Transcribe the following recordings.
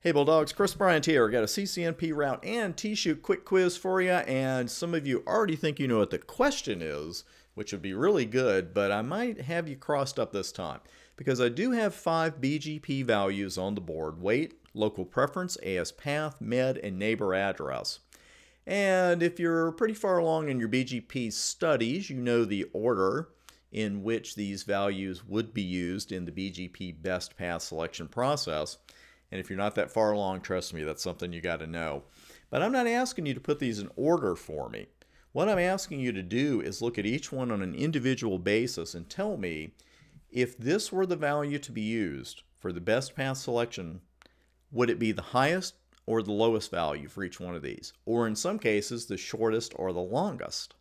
Hey Bulldogs, Chris Bryant here. Got a CCNP route and TSHOOT quick quiz for you, and some of you already think you know what the question is, which would be really good, but I might have you crossed up this time because I do have 5 BGP values on the board: weight, local preference, AS path, med, and neighbor address. And if you're pretty far along in your BGP studies, you know the order in which these values would be used in the BGP best path selection process. And if you're not that far along, trust me, that's something you got to know. But I'm not asking you to put these in order for me. What I'm asking you to do is look at each one on an individual basis and tell me if this were the value to be used for the best path selection, would it be the highest or the lowest value for each one of these? Or in some cases, the shortest or the longest?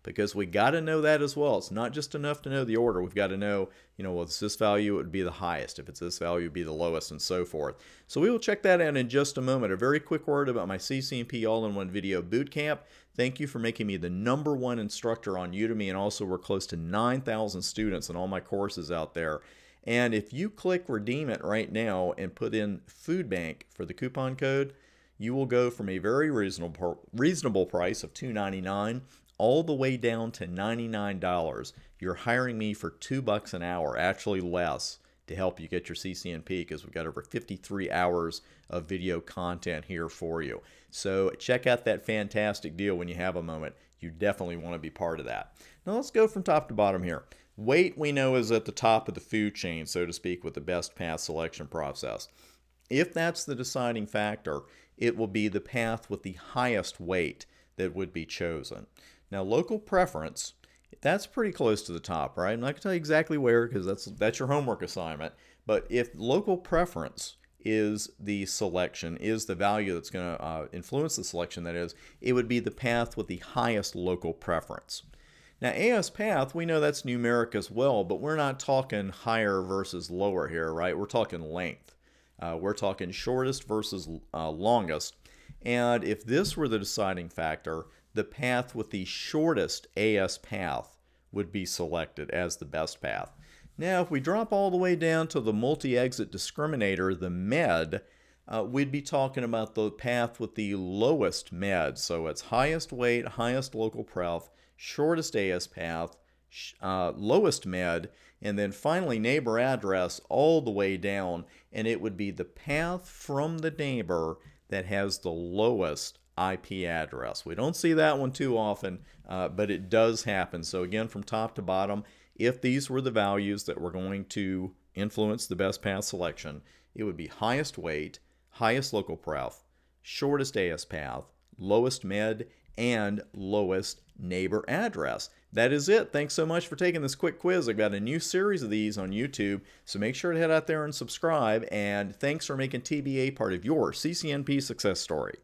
Because we got to know that as well. It's not just enough to know the order. We've got to know, well, if it's this value, it would be the highest. If it's this value, it would be the lowest, and so forth. So we will check that out in just a moment. A very quick word about my CCNP All-in-One Video Bootcamp. Thank you for making me the #1 instructor on Udemy, and also we're close to 9,000 students in all my courses out there. And if you click Redeem It right now and put in Food Bank for the coupon code, you will go from a very reasonable price of $2.99 all the way down to $99. You're hiring me for $2 an hour, actually less, to help you get your CCNP, because we've got over 53 hours of video content here for you. So check out that fantastic deal when you have a moment. You definitely want to be part of that. Now let's go from top to bottom here. Weight, we know, is at the top of the food chain, so to speak, with the best path selection process. If that's the deciding factor, it will be the path with the highest weight that would be chosen. Now, local preference, that's pretty close to the top, right? I'm not going to tell you exactly where, because that's your homework assignment. But if local preference is the selection, is the value that's going to influence the selection, that is, it would be the path with the highest local preference. Now, AS path, we know that's numeric as well, but we're not talking higher versus lower here, right? We're talking length. We're talking shortest versus longest. And if this were the deciding factor, the path with the shortest AS path would be selected as the best path. Now, if we drop all the way down to the multi-exit discriminator, the med, we'd be talking about the path with the lowest med. So it's highest weight, highest local pref, shortest AS path, lowest med, and then finally neighbor address all the way down, and it would be the path from the neighbor that has the lowest IP address. We don't see that one too often, but it does happen. So again, from top to bottom, if these were the values that were going to influence the best path selection, it would be highest weight, highest local pref, shortest AS path, lowest med, and lowest neighbor address. That is it. Thanks so much for taking this quick quiz. I've got a new series of these on YouTube, so make sure to head out there and subscribe. And thanks for making TBA part of your CCNP success story.